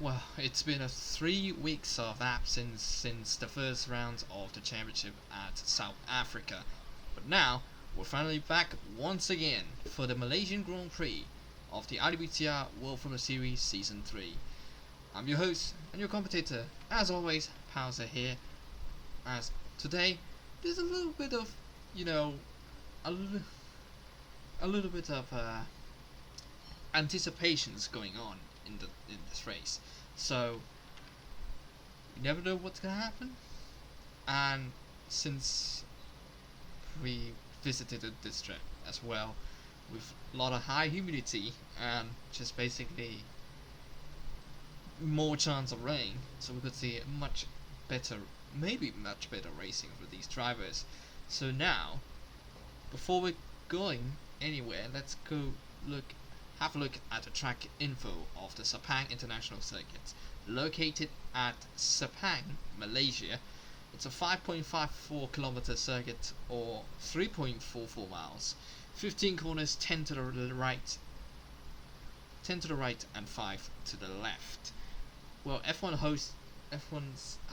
Well, it's been a 3 weeks of absence since the first round of the championship at South Africa. But now, we're finally back once again for the Malaysian Grand Prix of the IWTR World Formula Series Season 3. I'm your host and your commentator, as always, Pauser here. As today, there's a little bit of, a little bit of anticipations going on in this race. So you never know what's gonna happen. And since we visited this track as well, with a lot of high humidity and just basically more chance of rain, so we could see much better, maybe much better racing for these drivers. So now, before we're going anywhere, let's go have a look at the track info of the Sepang International Circuit, located at Sepang, Malaysia. It's a 5.54 kilometer circuit, or 3.44 miles, 15 corners, 10 to the right, and 5 to the left. Well, F1's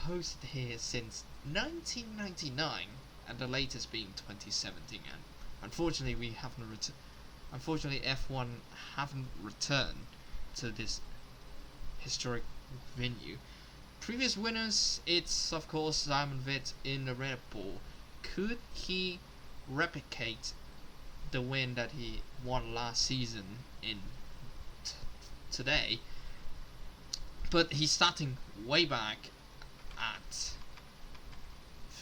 hosted here since 1999, and the latest being 2017. And unfortunately, F1 haven't returned to this historic venue. Previous winners, it's of course Simon Vitt in the Red Bull. Could he replicate the win that he won last season in today? But he's starting way back at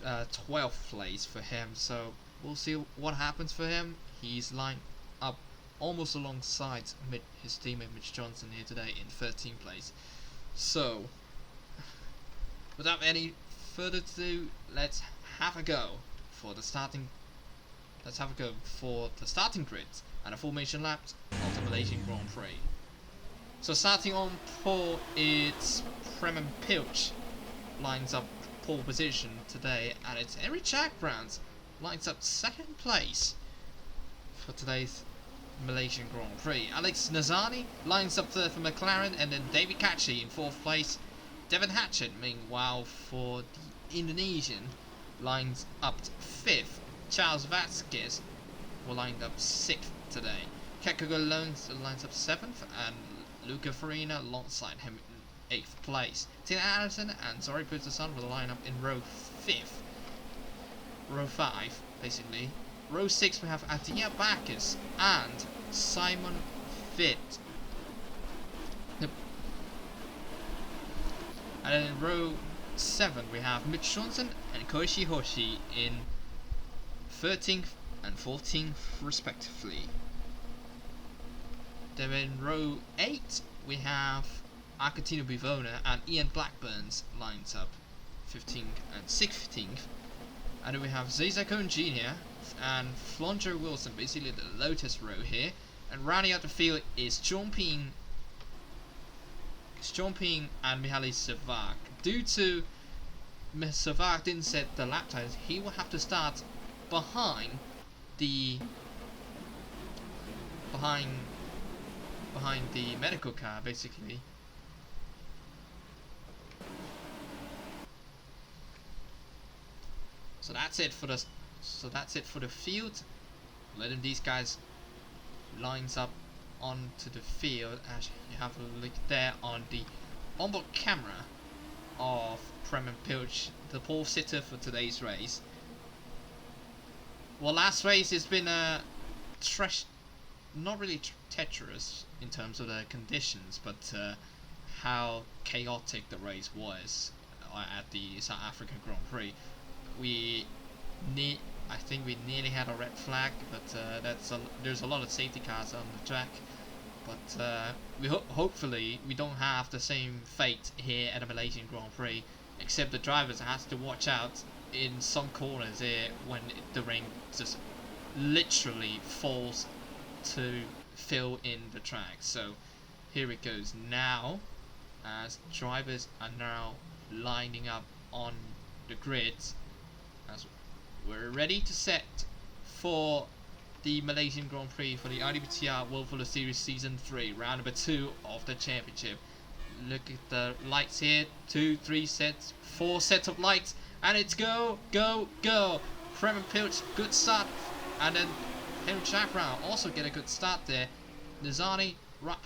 12th place for him, so we'll see what happens for him. He's lined up almost alongside his teammate Mitch Johnson here today in 13th place. So, without any further ado, let's have a go for the starting. Let's have a go for the starting grid and a formation lap of the Malaysian Grand Prix. So starting on pole, it's Prem Pilch lines up pole position today, and it's Eric Jackbrand lines up second place for today's Malaysian Grand Prix. Alex Nazani lines up third for McLaren, and then David Catchy in fourth place. Devon Hatchett, meanwhile, for the Indonesian, lines up fifth. Charles Vasquez will line up sixth today. Kekugo lines up seventh, and Luca Farina alongside him in eighth place. Tina Anderson and Zori Puterson will line up in row five, basically. Row 6 we have Adia Bacchus and Simon Vitt. And then in row 7 we have Mitch Johnson and Koichi Hoshi in 13th and 14th respectively. Then in row 8 we have Argentino Bivona and Ian Blackburn's lines up 15th and 16th. And then we have Zeza Cohn Jr. and Flonjo Wilson, basically the Lotus row here. And rounding out the field is John Ping and Mihaly Savak. Due to Savak didn't set the lap times, he will have to start behind the medical car, basically. So that's it for the field. Letting these guys lines up onto the field. As you have a look there on the onboard camera of Prem Pilch, the pole sitter for today's race. Well, last race has been a not really treacherous in terms of the conditions, but how chaotic the race was at the South African Grand Prix. I think we nearly had a red flag, but there's a lot of safety cars on the track. But hopefully we don't have the same fate here at the Malaysian Grand Prix, except the drivers have to watch out in some corners here when the rain just literally falls to fill in the track. So here it goes now, as drivers are now lining up on the grid, as we're ready to set for the Malaysian Grand Prix for the IWTR World Formula Series Season 3, round number 2 of the championship. Look at the lights here. 2, 3 sets, 4 sets of lights, and it's go, go, go. Prem and Pilch, good start, and then Henry Jack Brown also get a good start there. Nizani right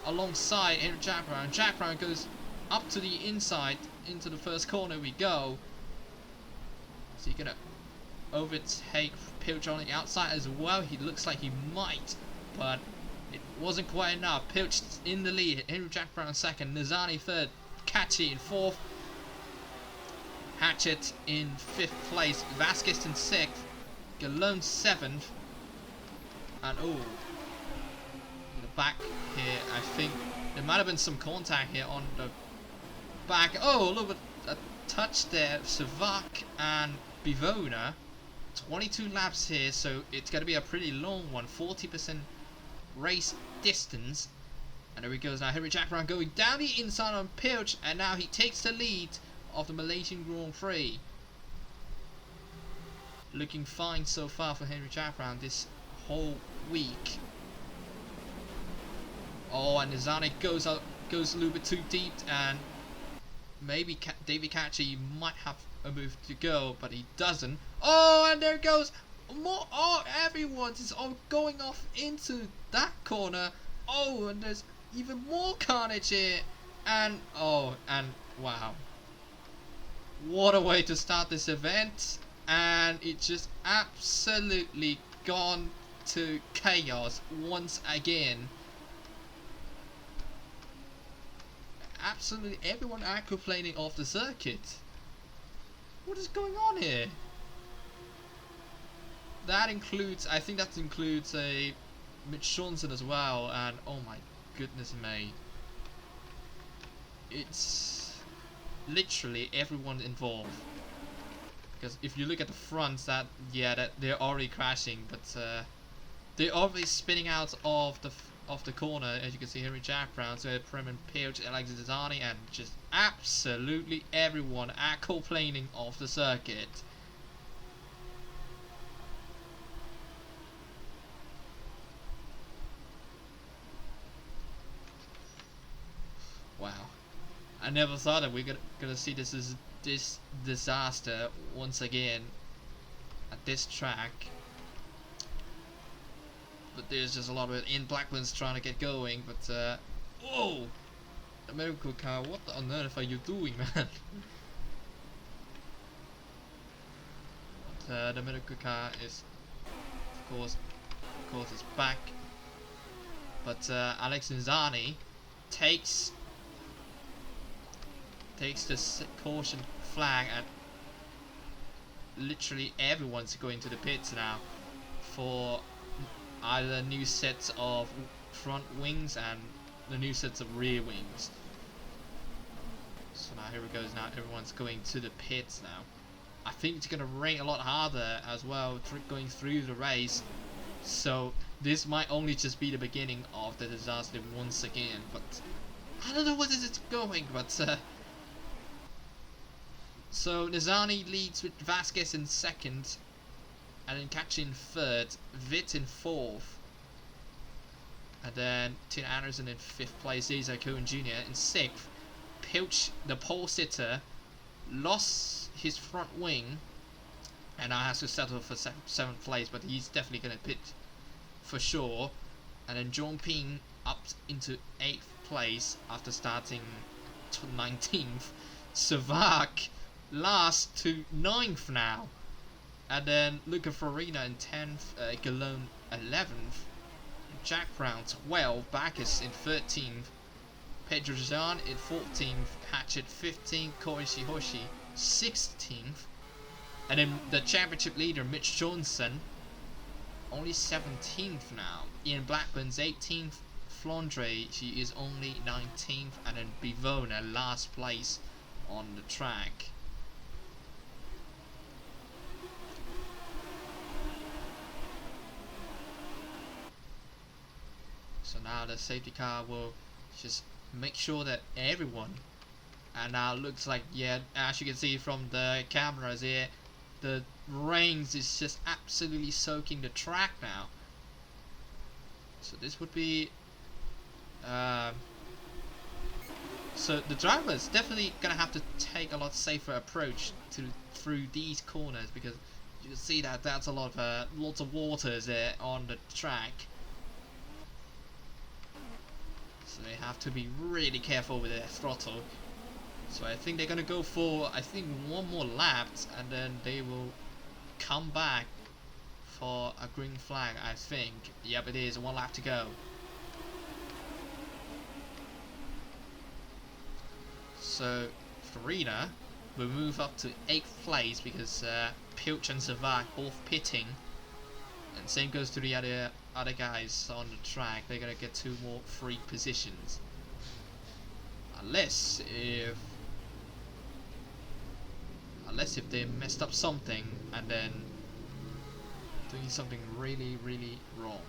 alongside Henry Jack Brown. Jack Brown goes up to the inside into the first corner. We go. So you're gonna overtake Pilch on the outside as well. He looks like he might, but it wasn't quite enough. Pilch in the lead. Henry Jack Brown second. Nizani third. Catchy in fourth. Hatchet in 5th place. Vasquez in 6th. Galone 7th. And oh, the back here, I think there might have been some contact here on the back. Oh, a little bit a touch there. Savak and Bivona. 22 laps here, so it's going to be a pretty long one. 40% race distance. And there he goes now. Henry Jack Brown going down the inside on Pilch, and now he takes the lead of the Malaysian Grand Prix. Looking fine so far for Henry Jack Brown this whole week. Oh, and Nizani goes a little bit too deep, and maybe David Catchy might have a move to go, but he doesn't. Oh, and there goes more. Oh, everyone's is all going off into that corner. Oh, and there's even more carnage here, and oh, and wow, what a way to start this event. And it's just absolutely gone to chaos once again. Absolutely everyone aquaplaning off the circuit. What is going on here? That includes, I think that includes a Mitch Johnson as well, and oh my goodness me. It's literally everyone involved. Because if you look at the front, that they're already crashing, but they're already spinning out of the corner. As you can see, Henry Jack Brown, so Prem and Pilch, Alex Zizani, and just absolutely everyone aquaplaning off the circuit. Wow, I never thought that we're gonna see this disaster once again at this track. But there's just a lot of it in. Blackburn's trying to get going, but whoa! American car, what on earth are you doing, man? But the American car is, of course, is back. But Alex Nizani takes the caution flag, and literally everyone's going to the pits now for either new sets of front wings and the new sets of rear wings. So now here it goes. Now everyone's going to the pits now. I think it's going to rain a lot harder as well going through the race. So this might only just be the beginning of the disaster once again. But I don't know where this is going. But so Nizani leads with Vasquez in second, and then Catchy in third, Witt in fourth, and then Tim Anderson in 5th place, Cesar Cohen Jr. in 6th. Pilch, the pole sitter, lost his front wing and now has to settle for 7th place, but he's definitely going to pit for sure. And then John Ping up into 8th place after starting 19th. Savak last to 9th now. And then Luca Farina in 10th, Galone 11th, Jack Brown 12th, Bacchus in 13th, Pedro Jean in 14th, Hatchet 15th, Koi Shihoshi 16th, and then the championship leader Mitch Johnson only 17th now. Ian Blackburn's 18th, Flandre, she is only 19th, and then Bivona last place on the track. So now the safety car will just make sure that everyone, and now it looks like, yeah, as you can see from the cameras here, the rains is just absolutely soaking the track now. So this would be So the driver is definitely gonna have to take a lot safer approach through these corners, because you can see that that's a lot of lots of waters there on the track. So they have to be really careful with their throttle. So I think they're gonna go for one more lap, and then they will come back for a green flag. I think. Yep, it is 1 lap to go. So Farina will move up to 8th place because Pilch and Savak both pitting, and same goes to the other guys on the track. They're gonna get 2 more free positions, unless if they messed up something and then doing something really wrong.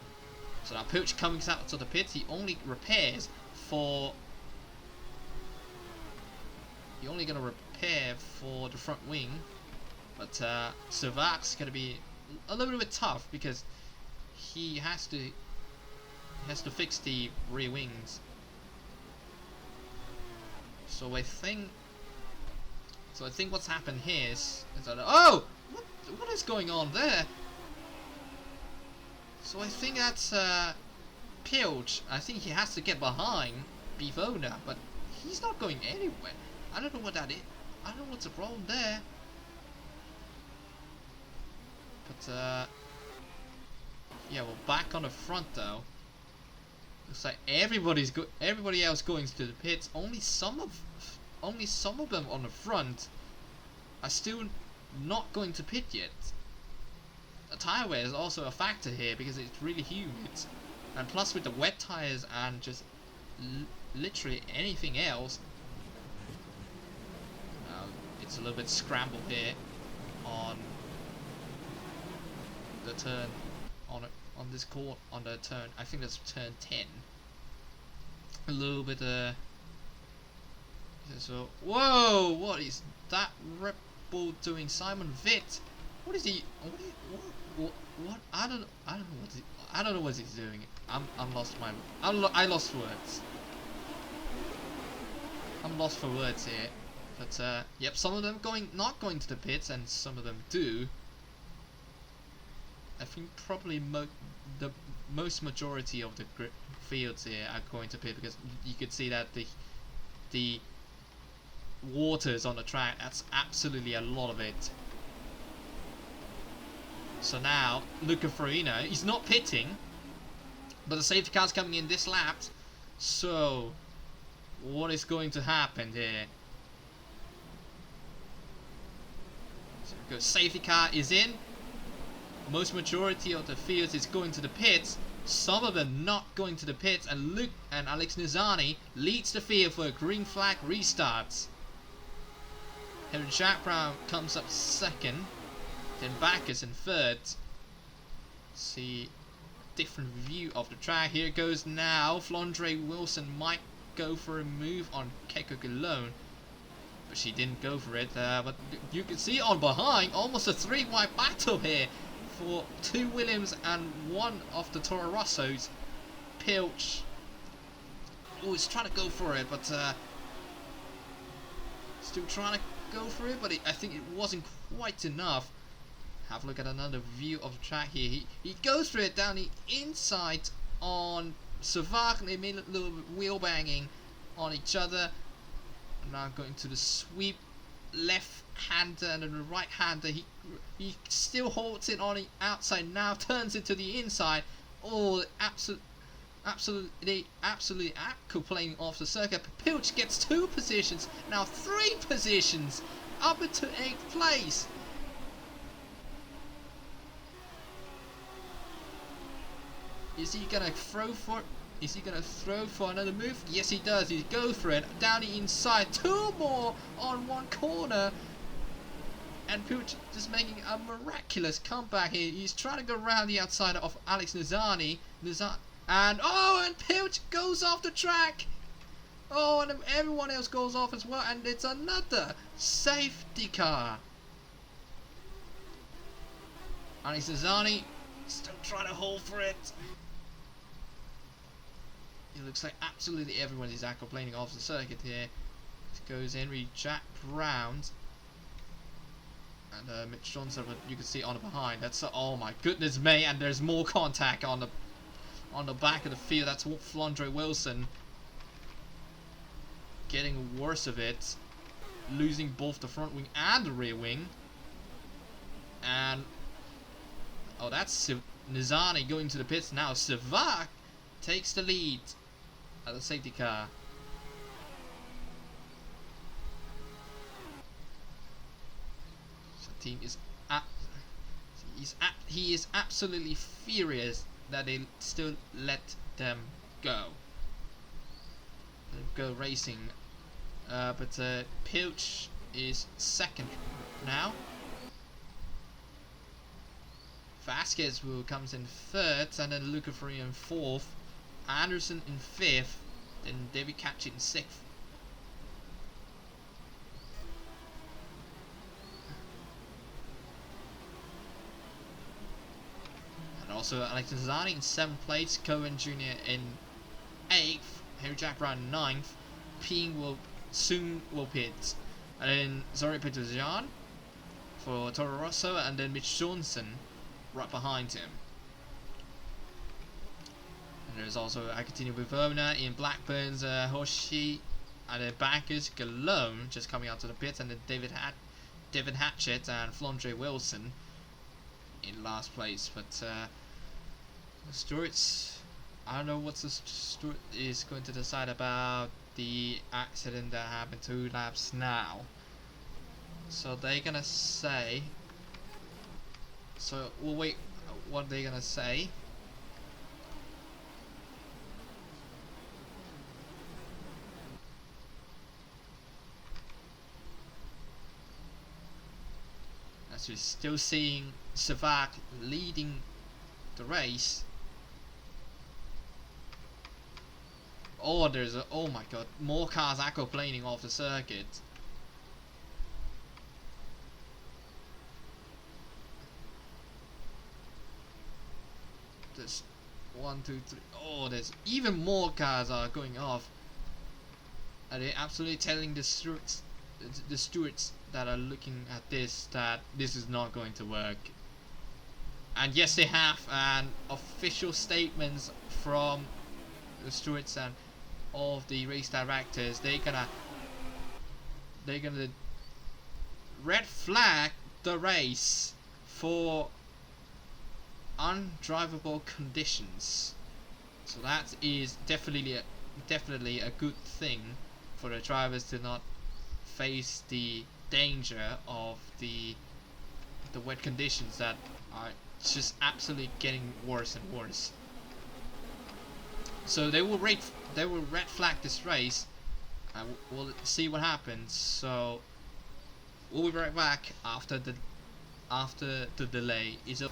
So now Pilch coming out to the pits. He only repairs for. You're only going to repair for the front wing, but Savak's going to be a little bit tough because he has to fix the rear wings. So I think what's happened here is that, oh, what is going on there? So I think that's Pilch. I think he has to get behind Bivona, but he's not going anywhere. I don't know what that is. I don't know what's the problem there. But yeah, well, back on the front though. Looks like everybody else going to the pits. Only some of them on the front are still not going to pit yet. The tire wear is also a factor here because it's really humid, and plus with the wet tires and just literally anything else. It's a little bit scrambled here on the turn on this court on the turn. I think that's turn 10. A little bit so whoa! What is that Red Bull doing? Simon Vitt. What is he? What? I don't know what he's doing. I lost words. I'm lost for words here. But yep, some of them not going to the pits, and some of them do. I think probably the most majority of the fields here are going to pit, because you could see that the waters on the track, that's absolutely a lot of it. So now Luca Farina, he's not pitting, but the safety car's coming in this lap. So what is going to happen here? So safety car is in. Most majority of the fields is going to the pits. Some of them not going to the pits, and Luke and Alex Nizani leads the field for a green flag restarts. Henry Jack Brown comes up second, then Backus in third. See different view of the track. Here goes now. Flondre Wilson might go for a move on Keiko Gallone, but she didn't go for it. But you can see on behind, almost a 3-wide battle here for 2 Williams and 1 of the Toro Rossos. Pilch, oh, he's trying to go for it, but still trying to go for it, but I think it wasn't quite enough. Have a look at another view of the track here. He goes for it down the inside on Savak, and they made a little bit wheel banging on each other. Now going to the sweep, left-hander and then the right-hander. He still holds it on the outside, now turns it to the inside. Oh, absolutely playing off the circuit. Pilch gets 2 positions, now 3 positions, up into 8th place. Is he gonna throw for another move? Yes, he does. He goes for it down the inside. 2 more on 1 corner, and Pilch just making a miraculous comeback here. He's trying to go around the outside of Alex Nizani. And Pilch goes off the track. Oh, and everyone else goes off as well, and it's another safety car. Alex Nizani still trying to hold for it. It looks like absolutely everyone is aquaplaning off the circuit here. It goes Henry Jack round. And Mitch Johnson, you can see on the behind. That's oh my goodness me! And there's more contact on the back of the field. That's Flandre Wilson getting worse of it, losing both the front wing and the rear wing. And oh, that's Nizani going to the pits now. Savak takes the lead at the safety car. Team is he is absolutely furious that they still let them go racing, but Pilch is second now. Vasquez will comes in third, and then Luca Ferri in fourth, Anderson in fifth, then David Catchit in sixth. Also, Alexis Zani in 7th place, Cohen Jr. in 8th, Harry Jack Brown in 9th, Ping will pit, and then Zori Petrosian for Toro Rosso, and then Mitch Johnson right behind him. And there's also, I continue with Verna in Blackburn's Hoshi, and then Backers Galone just coming out to the pit, and then David Hatchett and Flandre Wilson in last place. But the Stewart's, I don't know what the Stewart is going to decide about the accident that happened 2 laps now. So they're gonna say, so we'll wait what they're gonna say. As we're still seeing Savak leading the race. Oh, there's a, oh my god, more cars aquaplaning off the circuit. There's 1, 2, 3. Oh, there's even more cars are going off. Are they absolutely telling the stewards that are looking at this that this is not going to work? And yes, they have an official statements from the stewards and all of the race directors. They're gonna red flag the race for undrivable conditions. So that is definitely a good thing for the drivers to not face the danger of the wet conditions that are just absolutely getting worse and worse. So they will red flag this race. We'll see what happens. So we'll be right back after the delay is up.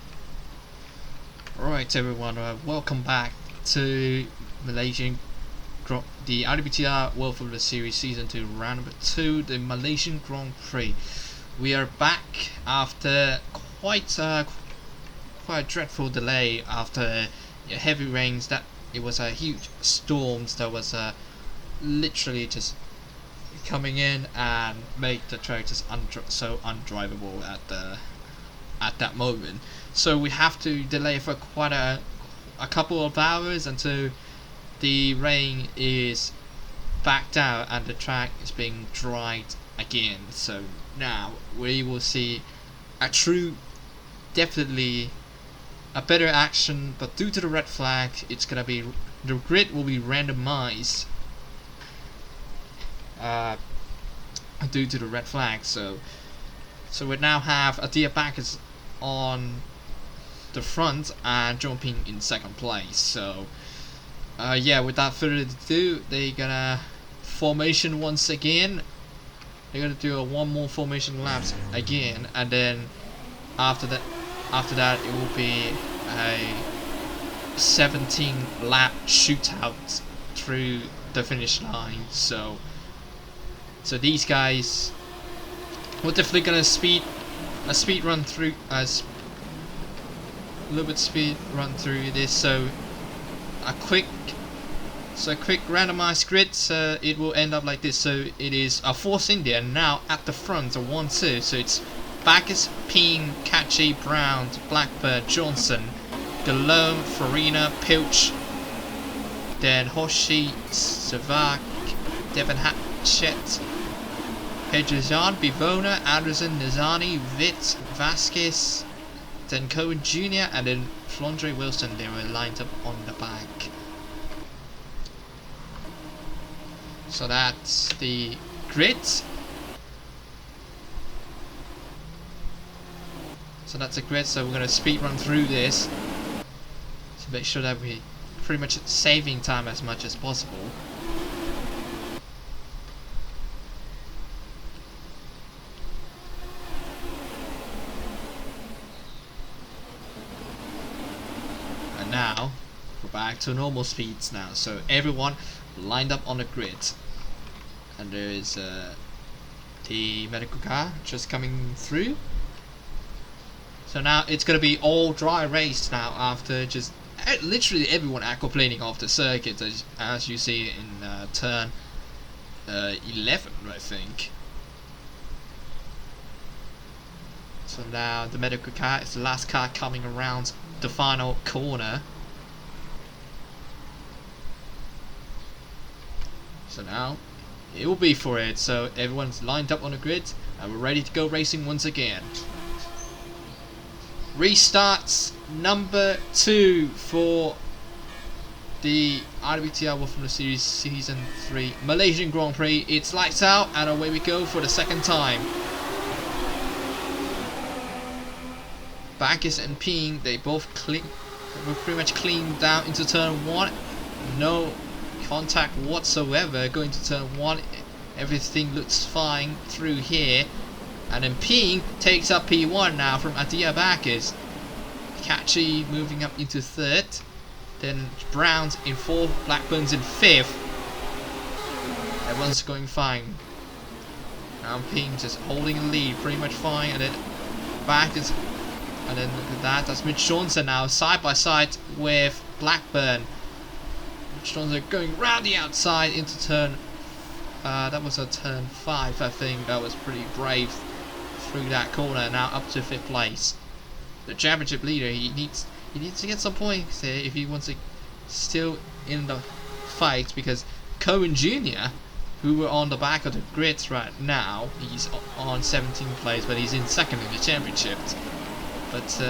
Alright everyone, welcome back to Malaysian the IWTR World Formula Series Season 2 round number 2, the Malaysian Grand Prix. We are back after quite a dreadful delay after heavy rains. That it was a huge storms that was literally just coming in and made the track just so undrivable at that moment. So we have to delay for quite a couple of hours until the rain is backed out and the track is being dried again. So now we will see a true, definitely a better action, but due to the red flag, it's gonna be, the grid will be randomized due to the red flag. So we now have Adia Backers on the front and John Ping in second place. So yeah, without further ado, they're gonna formation once again. They're gonna do one more formation laps again, and then after that it will be a 17 lap shootout through the finish line. So these guys, we're definitely gonna speed run through a little bit speed run through this. So a quick So quick randomized grid, so it will end up like this. So it is a Force India now at the front, a 1-2. So it's Bacchus, Peen, Catchy, Brown, Blackbird, Johnson, Galome, Farina, Pilch, then Hoshi, Savak, Devon Hatchet, Pedrizan, Bivona, Anderson, Nizani, Vitt, Vasquez, then Cohen Jr. and then Flondre Wilson. They were lined up on the back. So that's the grid. So that's a grid, so we're going to speed run through this to make sure that we pretty much saving time as much as possible. And now we're back to normal speeds now, so everyone lined up on the grid. And there is the medical car just coming through. So now it's going to be all dry race now after just literally everyone aquaplaning off the circuit, as you see in turn 11, I think. So now the medical car is the last car coming around the final corner. So now it will be for it. So everyone's lined up on the grid and we're ready to go racing once again. Restarts number 2 for the IWTR World Formula Series Season 3 Malaysian Grand Prix. It's lights out and away we go for the second time. Bacchus and Peen, they both were pretty much clean down into turn 1. No contact whatsoever going to turn 1. Everything looks fine through here. And then Peen takes up P1 now from Adia Bacchus. Catchy moving up into 3rd. Then Brown's in 4th, Blackburn's in 5th. Everyone's going fine. Now Peen just holding the lead pretty much fine. And then Bacchus. And then look at that, that's Mitch Johnson now side by side with Blackburn. Mitch Johnson going round the outside into turn, that was a turn 5 I think. That was pretty brave through that corner, now up to 5th place. The championship leader, he needs to get some points here if he wants to still in the fight, because Cohen Jr., who were on the back of the grids right now, he's on 17th place, but he's in 2nd in the championship. But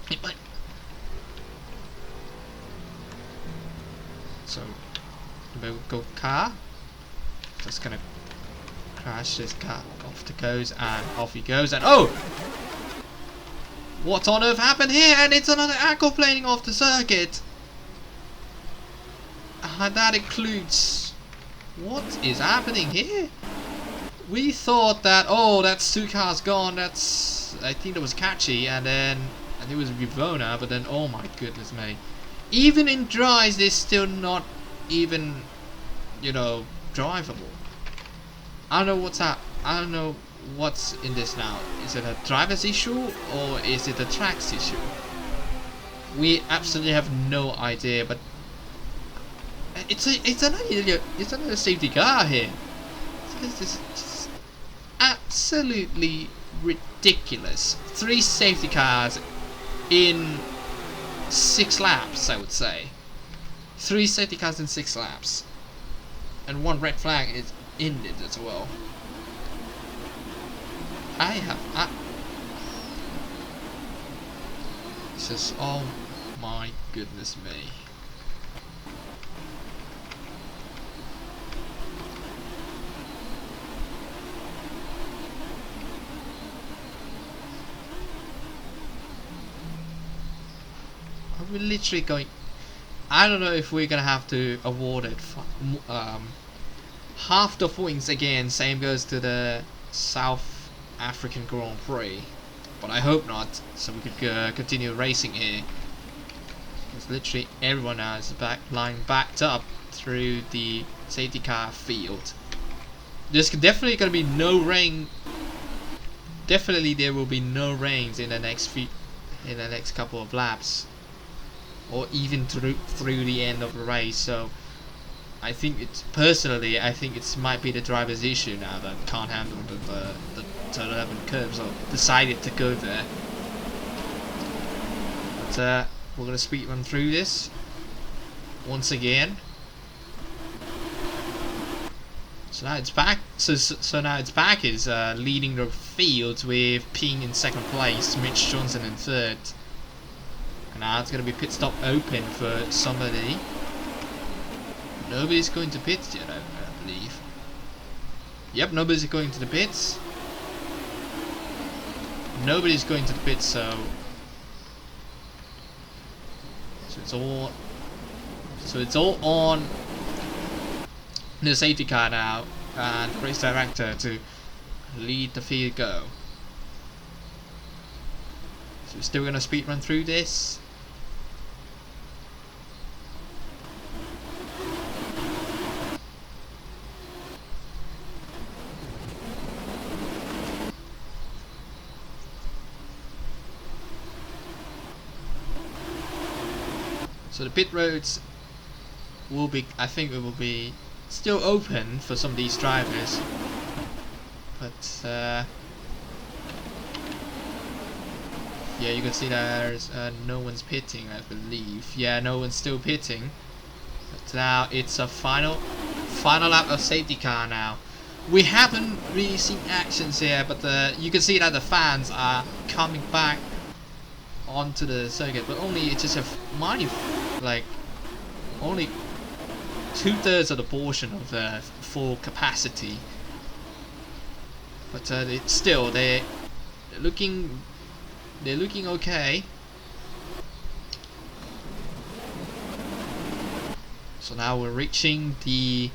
it might. So the go car just gonna crash this car off the goes, and off he goes, and oh, what on earth happened here? And it's another aquaplaning off the circuit, and that includes, what is happening here? We thought that, oh, that's 2 cars gone, that's, I think that was Catchy, and then I think it was Vivona, but then, oh my goodness me. Even in dries, they're still not even, you know, drivable. I don't know what's up. I don't know what's in this now. Is it a driver's issue, or is it a track's issue? We absolutely have no idea, but it's another safety car here. This is just absolutely ridiculous. 3 safety cars in 6 laps, I would say. 3 safety cars in 6 laps, and 1 red flag is in it as well. It's just, oh my goodness me. We're literally going. I don't know if we're gonna have to award it half the points again. Same goes to the South African Grand Prix, but I hope not, so we could continue racing here. Because literally everyone now is backed up through the safety car field. There's definitely gonna be no rain. Definitely there will be no rains in the next couple of laps. or even through the end of the race. So I think it's personally, I think it might be the driver's issue now that can't handle the turn 11 curves, or decided to go there. But we're gonna speed run through this once again. So now it's back. So now it's back is leading the field with Ping in second place, Mitch Johnson in third. And now it's gonna be pit stop open for somebody. Nobody's going to pits yet, I believe. Yep, nobody's going to the pits. Nobody's going to the pits, so it's all on the safety car now, and the race director to lead the field go. So we're still gonna speed run through this. So the pit roads will be, I think it will be still open for some of these drivers, but yeah, you can see there's no one's pitting, I believe. Yeah, no one's still pitting. But now it's a final lap of safety car now. We haven't really seen actions here, but you can see that the fans are coming back onto the circuit, but only it's just a minor, like only 2/3 of the portion of the full capacity. But still they're looking okay. So now we're reaching the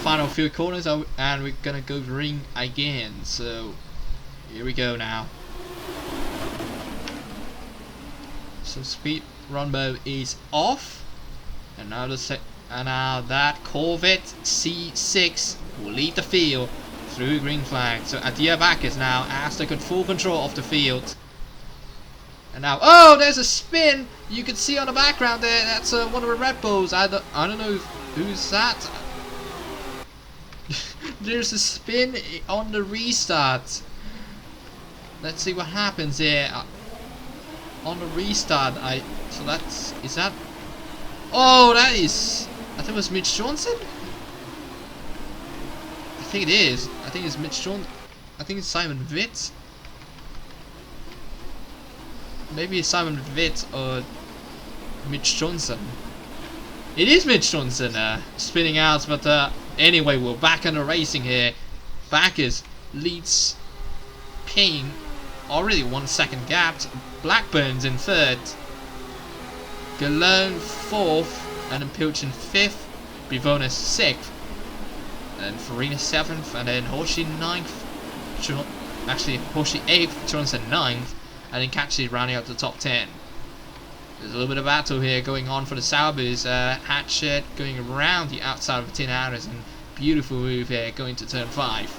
final few corners, and we're gonna go green again. So here we go now. So speed run mode is off, and now that Corvette C6 will lead the field through green flag. So Adia Backus now has taken full control of the field. And now, oh, there's a spin. You can see on the background there. That's one of the Red Bulls. I don't know who's that. There's a spin on the restart. Let's see what happens here. On the restart, is that? Oh, that is. I think it was Mitch Johnson. I think it is. I think it's Mitch Johnson. I think it's Simon Witt. Maybe it's Simon Witt or Mitch Johnson. It is Mitch Johnson spinning out, but anyway, we're back in the racing here. Backus leads Ping, already 1 second gapped. Blackburn's in third. Galone fourth, and then Pilchin fifth. Bivonis sixth, and Farina seventh, and then Hoshi ninth. Actually, Hoshi eighth, Johnson ninth, and then Katchi rounding out the top 10. There's a little bit of battle here going on for the Saubers. Hatchet going around the outside of the Tin Arrows, and beautiful move here going to turn 5.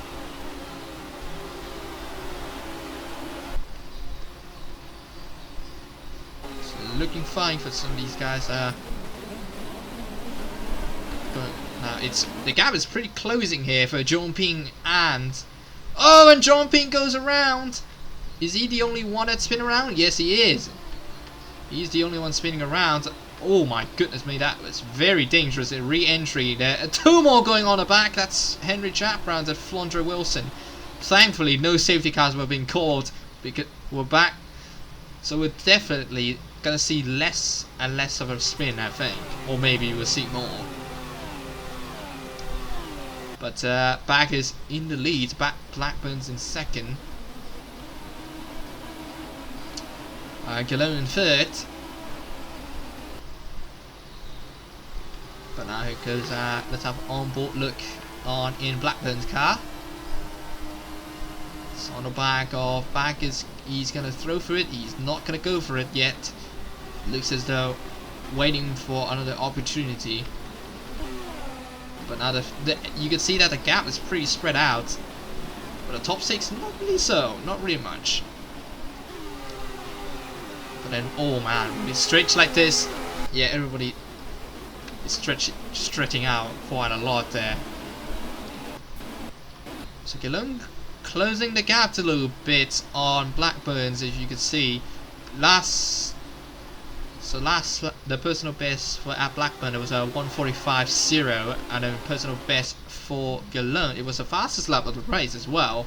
So looking fine for some of these guys. Now the gap is pretty closing here for John Ping, and and John Ping goes around. Is he the only one that's spinning around? Yes, he is. He's the only one spinning around. Oh my goodness me, that was very dangerous. A re-entry there. 2 more going on the back. That's Henry Chaprand and Flondre Wilson. Thankfully, no safety cars were being called because we're back. So we're definitely gonna see less and less of a spin, I think, or maybe we'll see more. But back is in the lead. Blackburn's in second. Galone in third. But now here goes, let's have an on-board look on in Blackburn's car. It's on the back of Backus. He's going to throw for it. He's not going to go for it yet. Looks as though waiting for another opportunity. But now you can see that the gap is pretty spread out. But the top 6, not really so. Not really much. But then, oh man, when it's stretched like this, yeah, everybody is stretching out quite a lot there. So Geelong closing the gap a little bit on Blackburns, as you can see. The personal best for at Blackburn, it was a 1:45.0, and then personal best for Geelong, it was the fastest lap of the race as well.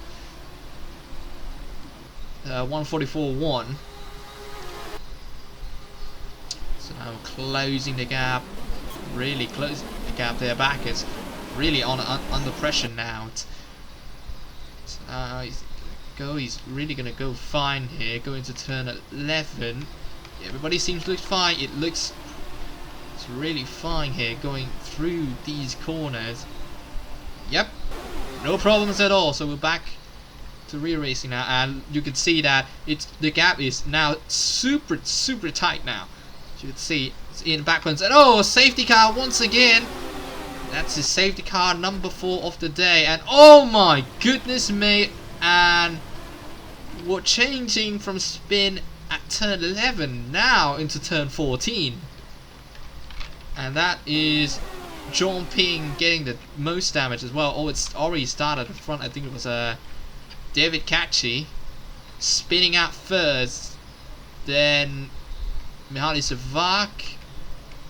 1:44.1. So now closing the gap, really closing the gap there. Back is really under pressure now. He's really gonna go fine here, going to turn 11. Everybody seems to look fine. It's really fine here, going through these corners. Yep, no problems at all. So we're back to rear racing now, and you can see that the gap is now super tight now. As you can see, it's in backwards, and oh, safety car once again. That's his safety car number 4 of the day, and oh my goodness me! And we're changing from spin at turn 11 now into turn 14, and that is John Ping getting the most damage as well. Oh, it's already started at the front. I think it was David Catchy spinning out first, then Mihaly Savak,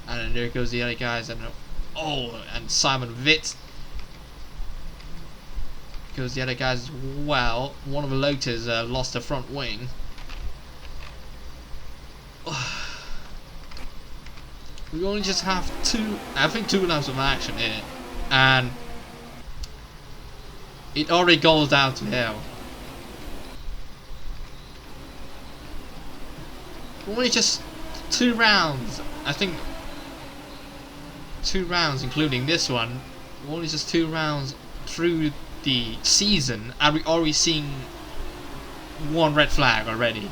and then there goes the other guys. And and Simon Witt goes the other guys as well. One of the Lotus lost the front wing. We only just have two laps of action here, and it already goes down to hell. Only just 2 rounds, I think 2 rounds including this one. Only just 2 rounds through the season, and we already seen 1 red flag already.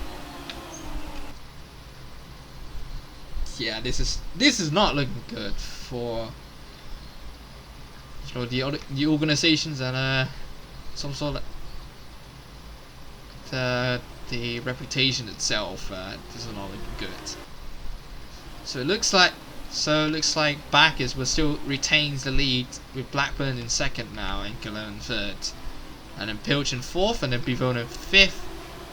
Yeah, this is not looking good for the organizations and some sort of the reputation itself. This is not looking good. So it looks like Bacchus will still retains the lead, with Blackburn in 2nd now and Geelong in 3rd, and then Pilch in 4th, and then Bivona in 5th,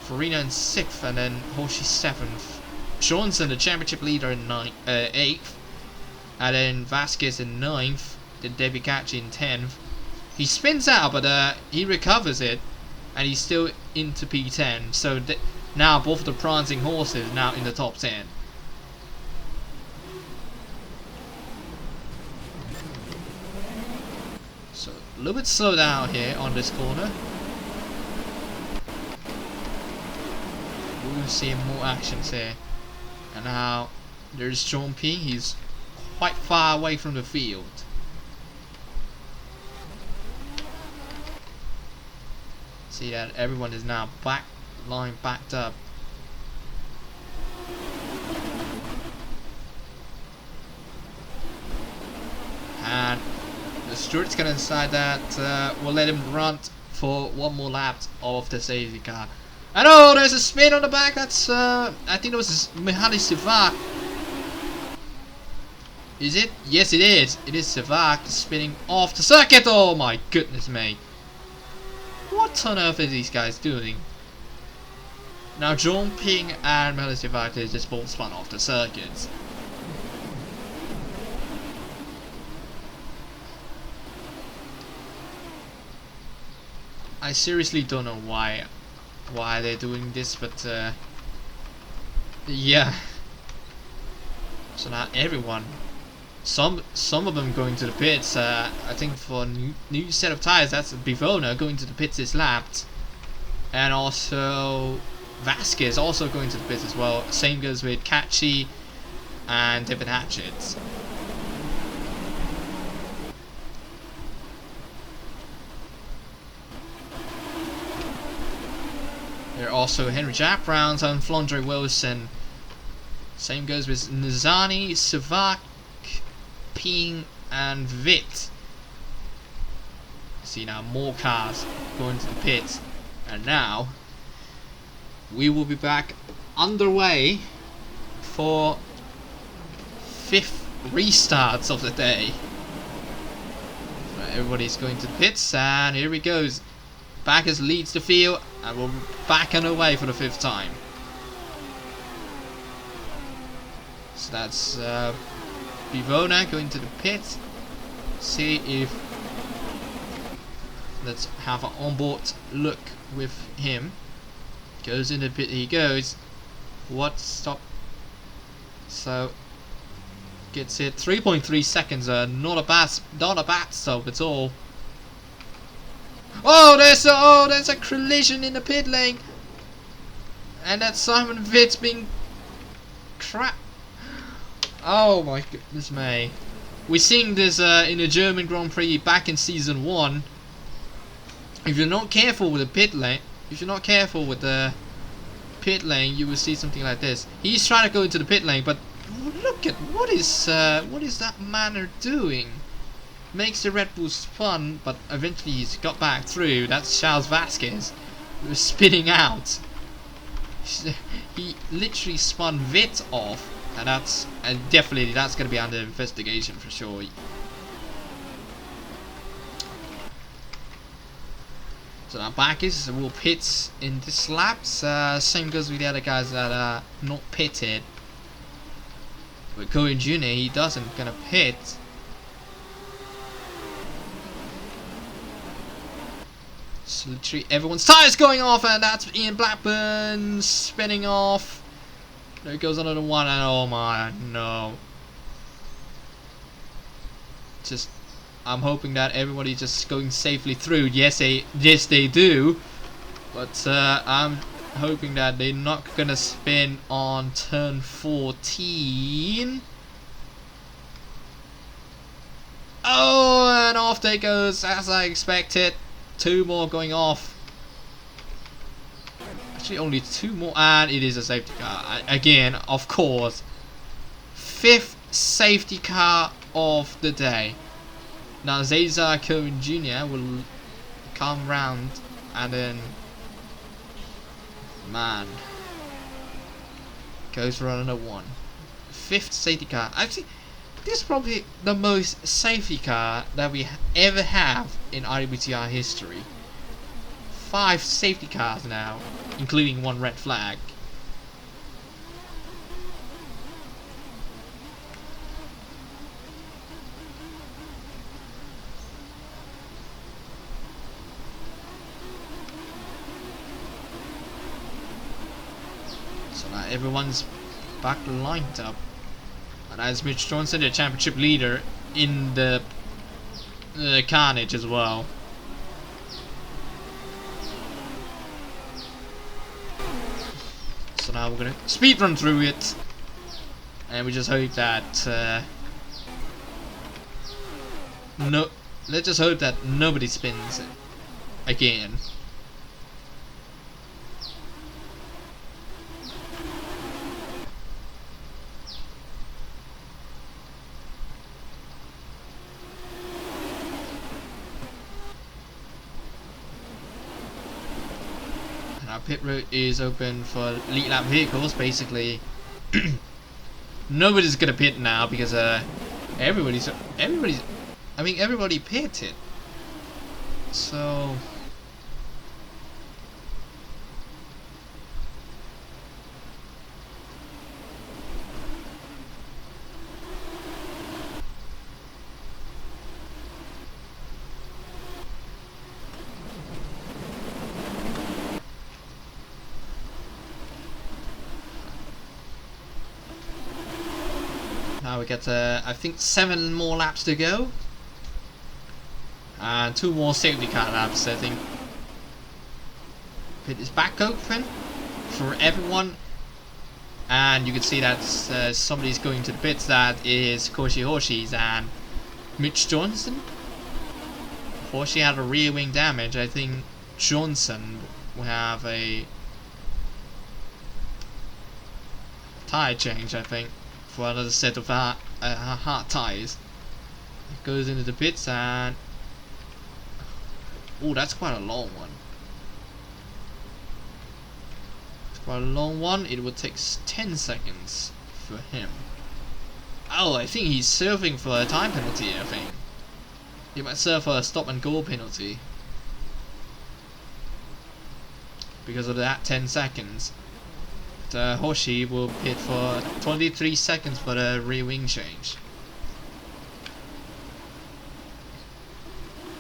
Farina in 6th, and then Hoshi 7th. Johnson, the championship leader, in 8th, and then Vasquez in 9th, then Debbie Catchy in 10th. He spins out, but he recovers it, and he's still into P10. So now both the prancing horses now in the top 10. So a little bit slow down here on this corner. We'll see more actions here. And now there's John P. He's quite far away from the field. See that everyone is now backed up. And the steward's gonna decide that we'll let him run for 1 more lap of the safety car. And oh, there's a spin on the back. That's I think it was Mihaly Savak. Is it? Yes, it is. It is Savak spinning off the circuit. Oh my goodness me! What on earth are these guys doing? Now John Ping and Mihaly Savak is just both spun off the circuit. I seriously don't know why they're doing this, but yeah. So now everyone, some of them going to the pits. I think for new set of tires, that's Bivona going to the pits this lap, and also Vasquez also going to the pits as well. Same goes with Catchy and David Hatchett. There are also Henry Jack Browns and Flondre Wilson. Same goes with Nizani, Savak, Ping, and Witt. See now more cars going to the pits, and now we will be back underway for 5th restarts of the day. Everybody's going to the pits, and here he goes. Backers leads the field, and we're back and away for the 5th time. So that's Bivona going to the pit. See if let's have an onboard look with him. Goes in the pit. He goes. What stop? So gets it 3.3 seconds. Not a bad stop at all. Oh, there's a collision in the pit lane, and that's Simon Vitz being crap. Oh my goodness me! We're seeing this in the German Grand Prix back in season 1. If you're not careful with the pit lane, you will see something like this. He's trying to go into the pit lane, but look at what is that man doing? Makes the Red Bull spun, but eventually he's got back through. That's Charles Vasquez, who was spinning out. He literally spun Vit off, and that's definitely going to be under investigation for sure. So now Backus will pit in this lap. Same goes with the other guys that are not pitted. But Cohen Jr., he doesn't gonna pit. So literally everyone's tires going off, and that's Ian Blackburn spinning off. There goes another one, and oh my no! Just, I'm hoping that everybody's just going safely through. Yes, they do. But I'm hoping that they're not gonna spin on turn 14. Oh, and off they goes as I expected. 2 more going off. Actually, only 2 more, and it is a safety car again. Of course, 5th safety car of the day. Now Cesar Cohen Jr. will come round, and then man goes for another one. 5th safety car. Actually, this is probably the most safety car that we ever have in IWTR history. 5 safety cars now, including 1 red flag. So now everyone's back lined up. And as Mitch Johnson, the championship leader in the carnage as well. So now we're gonna speed run through it, and we just hope that let's just hope that nobody spins it again. Our pit road is open for elite lap vehicles. Basically, nobody's gonna pit now because everybody pitted. So now we got I think 7 more laps to go, and 2 more safety car laps. I think pit is back open for everyone, and you can see that somebody's going to the pits. That is Koshi Hoshi's and Mitch Johnson. Hoshi had a rear wing damage. I think Johnson will have a tire change, I think, for another set of hard tires. It goes into the pits, and oh, that's quite a long one. It's quite a long one. It would take 10 seconds for him. Oh, I think he's serving for a time penalty, I think. He might serve for a stop and go penalty. Because of that 10 seconds. But, Hoshi will pit for 23 seconds for the rear wing change.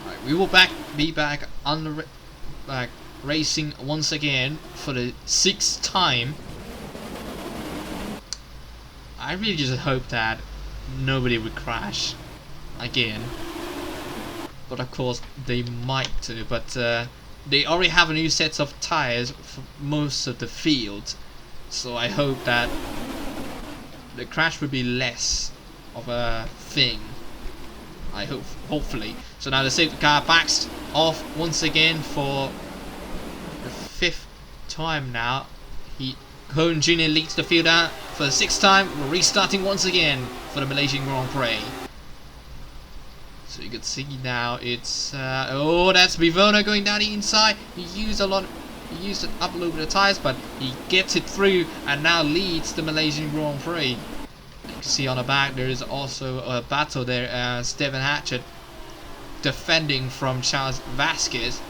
Alright, we will be back on the racing once again for the 6th time. I really just hope that nobody would crash again. But of course they might do, but they already have a new set of tires for most of the field. So I hope that the crash will be less of a thing. I hope, hopefully. So now the safety car backs off once again for the 5th time now. Cohen Jr. leads the field out for the 6th time. We're restarting once again for the Malaysian Grand Prix. So you can see now it's oh, that's Bivona going down the inside. He used up a little bit of tires, but he gets it through and now leads the Malaysian Grand Prix. You can see on the back there is also a battle there. Stephen Hatchett defending from Charles Vasquez.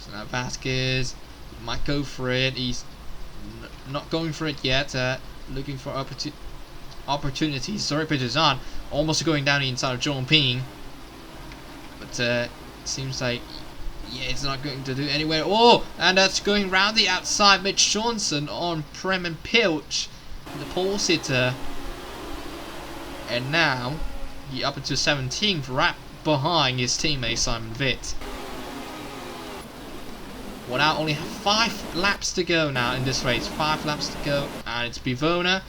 So now Vasquez might go for it. He's not going for it yet. Looking for opportunities. Sorry, pitches on. Almost going down the inside of John Ping. But seems like, yeah, it's not going to do anywhere. Oh, and that's going round the outside. Mitch Johnson on Prem and Pilch, the pole sitter. And now he up into 17th, right behind his teammate Simon Vitt. Well, now only 5 laps to go now in this race. 5 laps to go, and it's Bivona.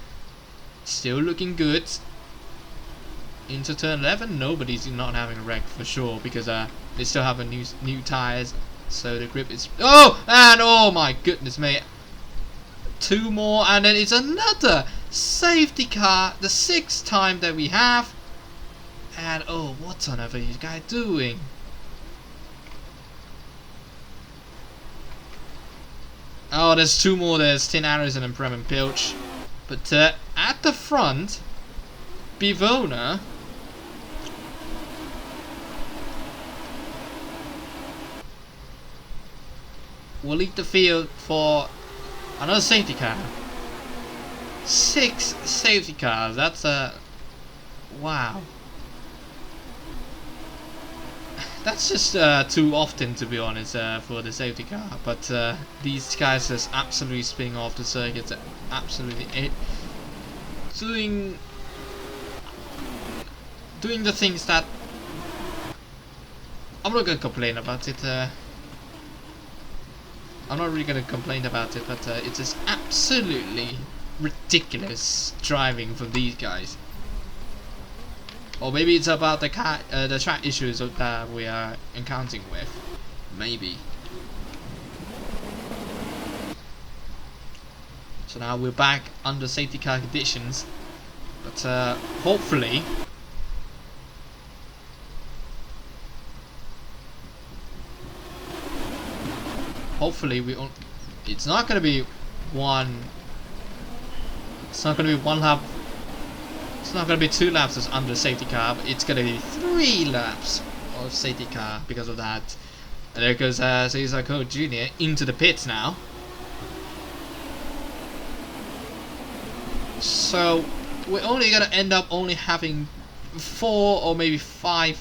Still looking good. Into turn 11, nobody's not having a wreck for sure, because they still have a new tires, so the grip is. Oh, and oh my goodness me! 2 more, and then it's another safety car, the 6th time that we have. And oh, what on earth are you guys doing? Oh, there's 2 more. There's Tin Anderson and Prem and Pilch. But at the front, Bivona will lead the field for another safety car. 6 safety cars. That's wow. That's just too often, to be honest, for the safety car. But these guys just absolutely spinning off the circuit, absolutely doing the things that I'm not gonna complain about it. I'm not really gonna complain about it, but it's just absolutely ridiculous driving from these guys. Or maybe it's about the track issues that we are encountering with. Maybe. So now we're back under safety car conditions. But hopefully it's not gonna be one. It's not gonna be one lap. It's not going to be 2 laps of under safety car, but it's going to be 3 laps of safety car because of that. And there goes Cesar Coe Jr. into the pits now. So we're only going to end up only having 4 or maybe 3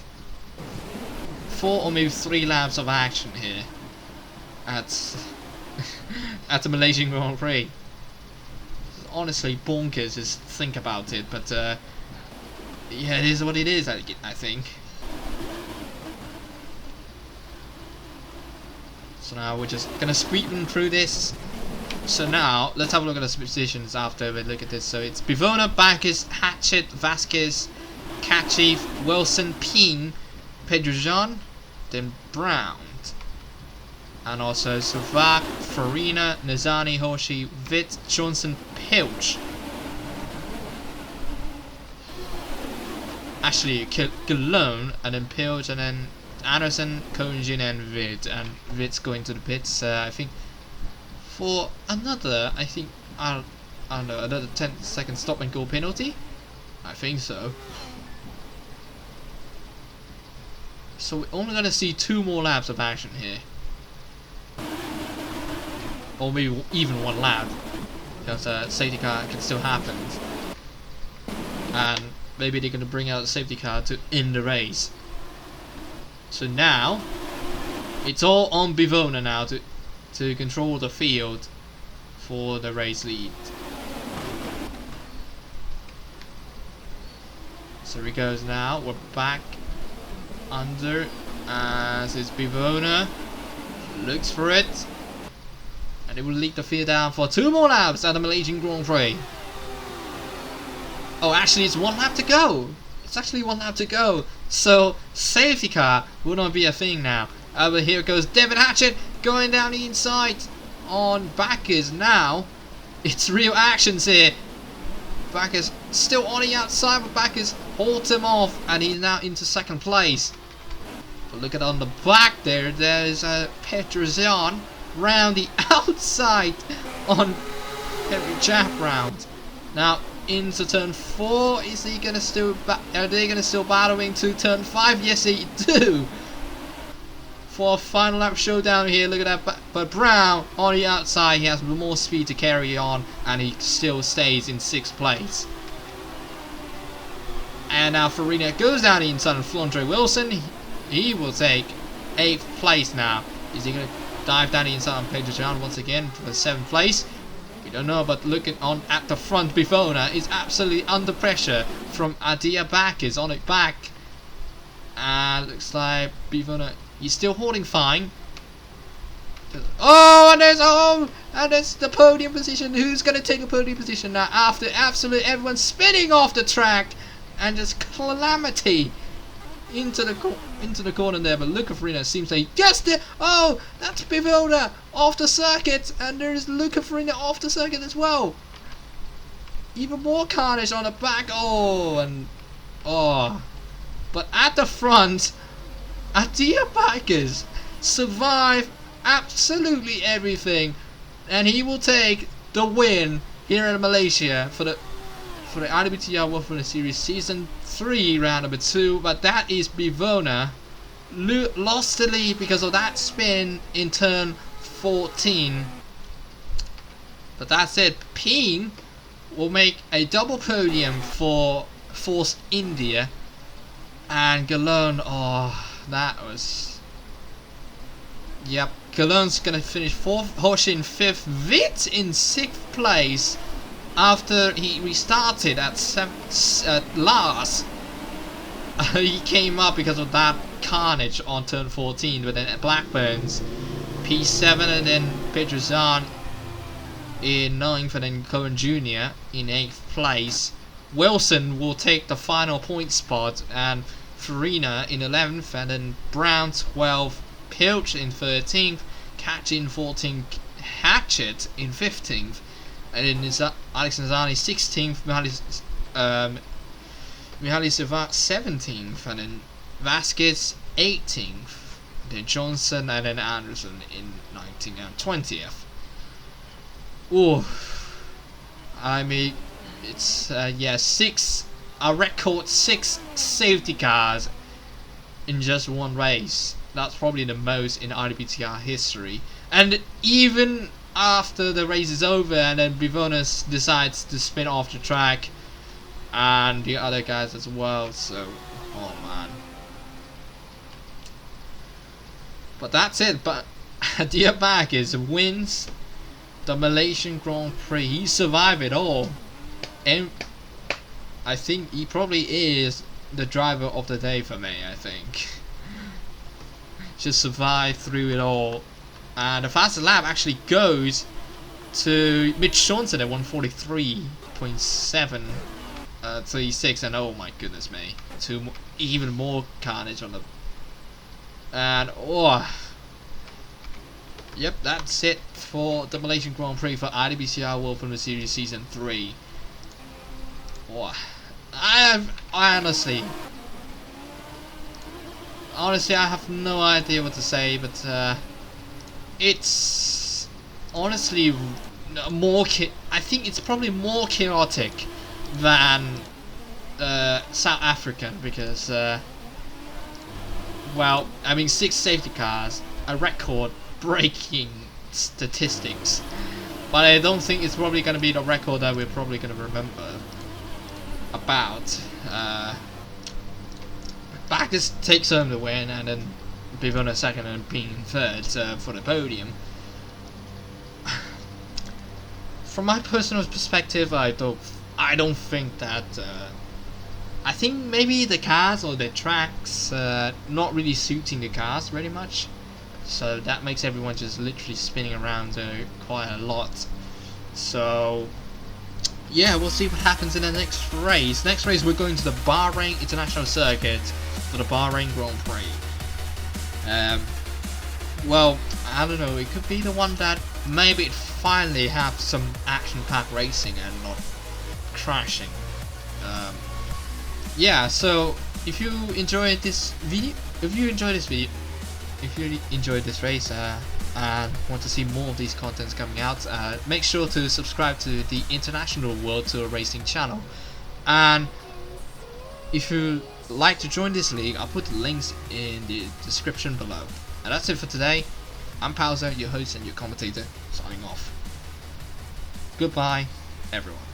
laps of action here at at the Malaysian Grand Prix. Honestly bonkers, just think about it, but yeah, it is what it is. I think. So now we're just gonna squeezing through this. So now let's have a look at the positions after we look at this. So it's Bivona, Bacchus, Hatchett, Vasquez, Kachif, Wilson, Ping, Pedro Jean, then Brown. And also Savak, Farina, Nizani, Hoshi, Vitt, Johnson, Pilch. Actually, Galone, and then Pilch, and then Anderson, Cohen Jr. and Vitt. And Vitt's going to the pits, I think, for another, I think, I don't know, another 10-second stop and go penalty. I think so. So we're only gonna see 2 more laps of action here, or maybe even 1 lap, because safety car can still happen, and maybe they're gonna bring out the safety car to end the race. So now it's all on Bivona now to control the field for the race lead. So he goes now. We're back under as is Bivona. Looks for it. And it will lead the field down for 2 more laps at the Malaysian Grand Prix. Oh, actually it's 1 lap to go. It's actually 1 lap to go. So safety car will not be a thing now. But here goes David Hatchett going down the inside on Backus now. It's real actions here. Backus still on the outside, but Backus holds him off, and he's now into 2nd place. But look at on the back there, there's Petrosian round the outside on Henry Chap round. Now into turn 4, is he gonna still? Are they gonna still battling to turn 5? Yes, they do. For a final lap showdown here. Look at that. But Brown on the outside, he has more speed to carry on, and he still stays in 6th place. And now Farina goes down the inside of Flondre Wilson. He will take 8th place now. Is he going to dive down the inside on Pedro John once again for 7th place? We don't know, but looking on at the front, Bivona is absolutely under pressure from Adia Backus on it back. And looks like Bivona, he's still holding fine. Oh, and there's the podium position. Who's going to take a podium position now after absolutely everyone spinning off the track and just calamity into the corner there? But Luca Farina seems like just there. Oh, that's Bivona off the circuit, and there's Luca Farina off the circuit as well. Even more carnage on the back. But at the front, Adia Backus survived absolutely everything, and he will take the win here in Malaysia for the IWTR World Formula Series Season 3 round number 2. But that is Bivona lost the lead because of that spin in turn 14. But that's it. Peen will make a double podium for Force India, and Galone, that was... Yep, Galone's gonna finish 4th, Hoshin 5th, Witt in 6th place after he restarted at last. He came up because of that carnage on turn 14, but then Blackburns P7, and then Petrosian in 9th, and then Cohen Jr. in 8th place. Wilson will take the final point spot, and Farina in 11th, and then Brown 12th, Pilch in 13th, Catch in 14th, Hatchett in 15th, and then Alex Nazani 16th, Mihaly Sivat 17th, and then Vasquez 18th, then Johnson, and then Anderson in 19th and 20th. Ooh, I mean, it's a record 6 safety cars in just 1 race. That's probably the most in IWTR history. And even after the race is over, and then Bivona decides to spin off the track, and the other guys as well. So, oh man. But that's it. But Adia Backus wins the Malaysian Grand Prix. He survived it all, and I think he probably is the driver of the day for me. I think just survived through it all. And the fastest lap actually goes to Mitch Johnson at 143.736, and oh my goodness me, even more carnage on the... And yep, that's it for the Malaysian Grand Prix for IWTR World Formula Series Season 3. I honestly I have no idea what to say, but it's honestly I think it's probably more chaotic than South Africa, because well, I mean, 6 safety cars, a record-breaking statistics, but I don't think it's probably going to be the record that we're probably going to remember about. Backus takes home the win, and then Bivona second and being third for the podium. From my personal perspective, I don't think that. I think maybe the cars or the tracks not really suiting the cars very much, so that makes everyone just literally spinning around quite a lot. So yeah, we'll see what happens in the next race. Next race, we're going to the Bahrain International Circuit for the Bahrain Grand Prix. Well, I don't know, it could be the one that maybe it finally have some action-packed racing and not crashing. Yeah, so if you enjoyed this video, if you enjoyed this race and want to see more of these contents coming out, make sure to subscribe to the International World Tour Racing channel. And if you like to join this league, I'll put the links in the description below. And that's it for today. I'm Pauser, your host and your commentator, signing off. Goodbye, everyone.